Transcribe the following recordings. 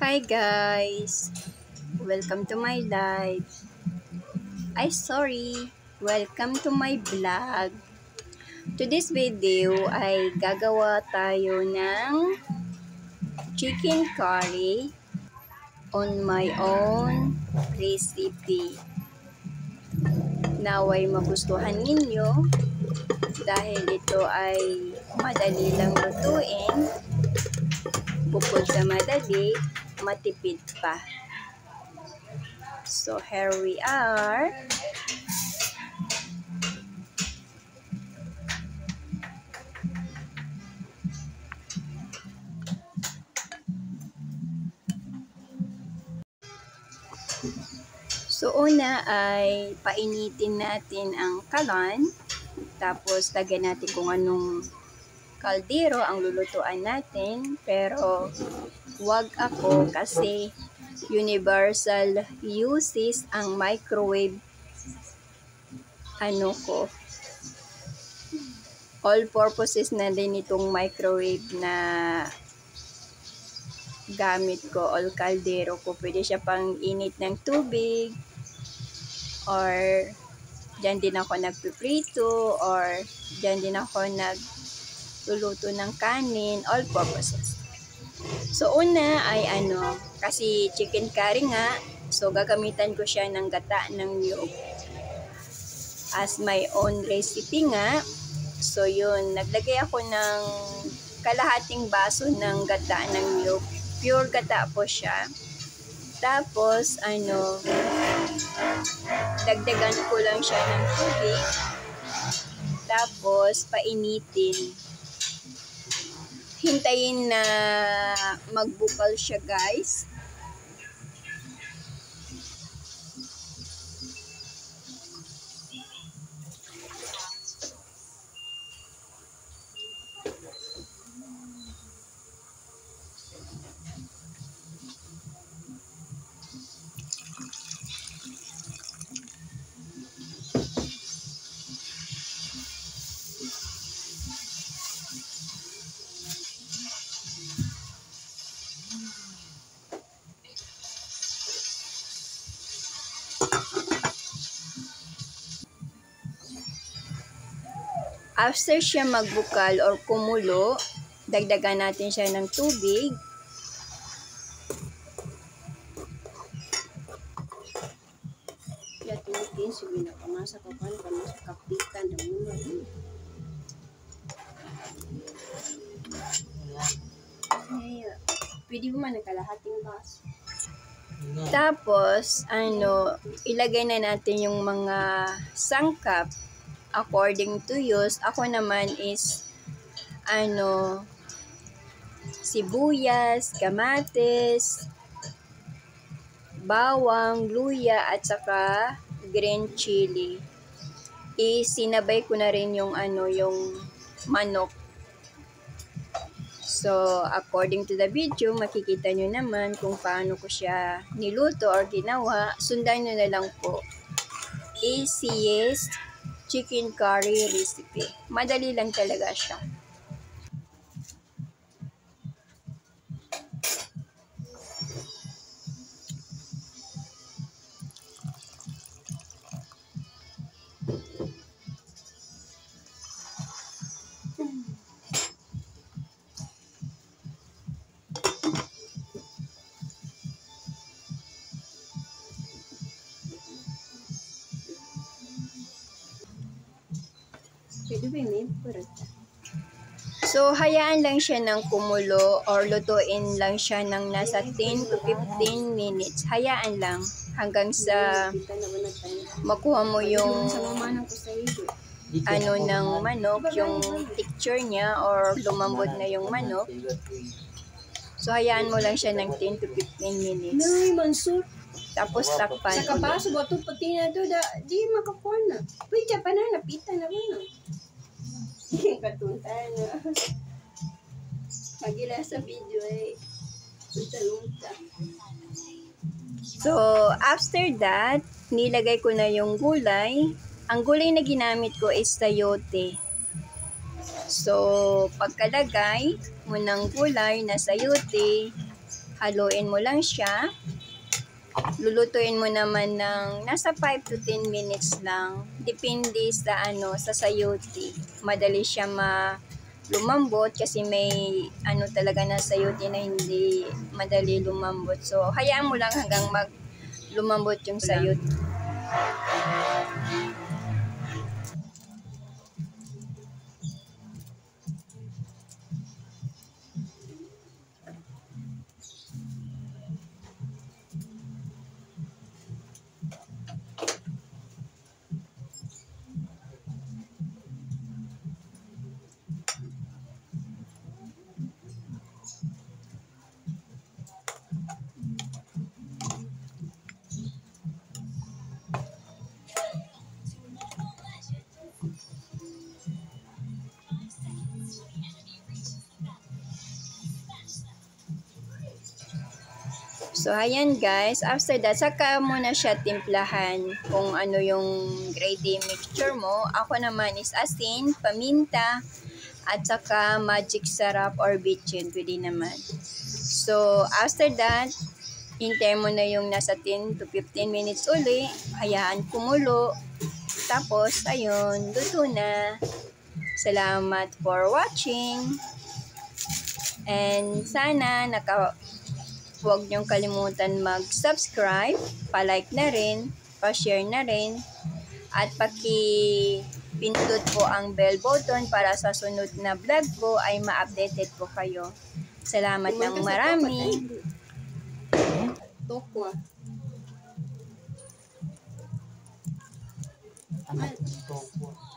Hi guys! Welcome to my live. Welcome to my vlog. Today's video ay gagawa tayo ng chicken curry on my own recipe. Naway magustuhan ninyo dahil ito ay madali lang lutuin. Bukod sa madali, matipid pa. So here we are. So una ay painitin natin ang kalan. Tapos lagyan natin kung anong kaldero ang lulutuan natin. Pero wag ako kasi universal uses ang microwave all purposes na din itong microwave na gamit ko, all kaldero ko. Pwede siya pang init ng tubig, or dyan din ako nagpiprito, or dyan din ako nagluluto ng kanin, all purposes. So una ay kasi chicken curry nga, so gagamitan ko siya ng gata ng niyog as my own recipe nga. So yun, naglagay ako ng kalahating baso ng gata ng niyog. Pure gata po siya. Tapos dagdagan ko lang siya ng tubig. Tapos painitin. Hintayin na magbukal siya, guys. After siya magbukal or kumulo, dagdagan natin siya ng tubig. Pwede mo man ng kalahating baso. Tapos, ilagay na natin yung mga sangkap according to use. Ako naman is sibuyas, kamatis, bawang, luya, at saka green chili. Isinabay ko na rin yung yung manok. So, according to the video, makikita nyo naman kung paano ko siya niluto or ginawa. Sundan nyo na lang po. Easiest chicken curry recipe. Madali lang talaga siya. So, hayaan lang siya ng kumulo or lutuin lang siya ng nasa 10 to 15 minutes. Hayaan lang hanggang sa makuha mo yung ng manok, yung texture niya, or lumambot na yung manok. So, hayaan mo lang siya ng 10 to 15 minutes. Tapos takpan. Sa kabaso ba ito pati na ito, di makakuha na. Pwede pa na, napitan na mo. Katuntan na. Magila sa video lunta. So, after that, nilagay ko na yung gulay. Ang gulay na ginamit ko is sayote. So, pagkalagay mo ng gulay na sayote, haluin mo lang siya. Lulutuin mo naman ng nasa 5 to 10 minutes lang. Depende sa sa sayote. Madali siya lumambot kasi may talaga na sayote na hindi madali lumambot. So, hayaan mo lang hanggang lumambot yung sayote. So, ayan guys. After that, saka mo na siya timplahan kung ano yung gravy mixture mo. Ako naman is asin, paminta, at saka magic sarap or bitchin. Pwede naman. So, after that, hintay mo na yung nasa 10 to 15 minutes uli. Hayaan kumulo. Tapos, ayun, luto na. Salamat for watching. And sana huwag niyong kalimutan mag-subscribe, pa-like na rin, pa-share na rin, at paki-pindot po ang bell button para sa sunod na vlog ko ay ma-updated po kayo. Salamat ng marami. Tokwa.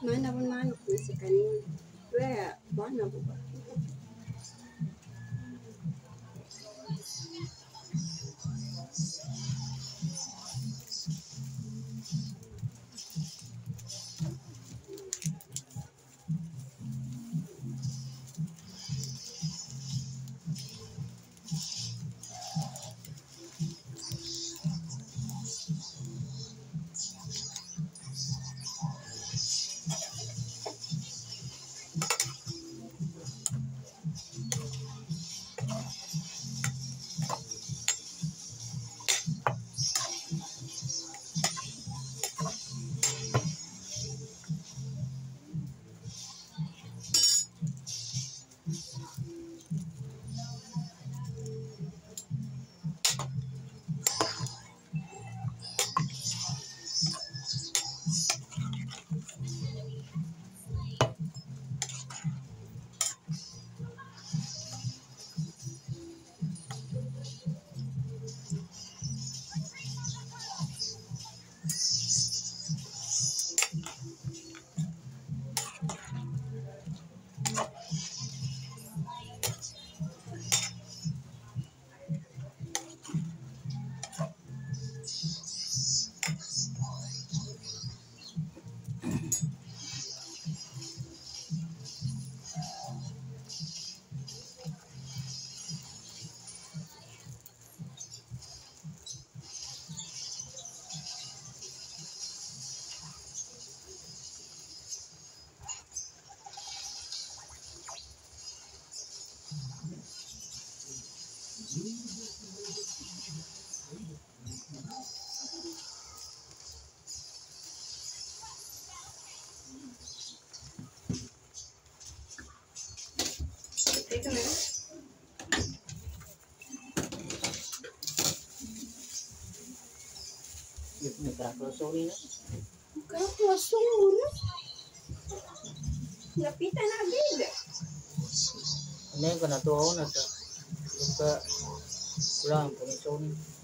Mana pun manok na si kanina. Kaya, bana po ba? Teka na. Nagkaklasuri na. Kaklasura? Lapitan na agad. Ano yung kanatuaw na sa kulang po ni Sony.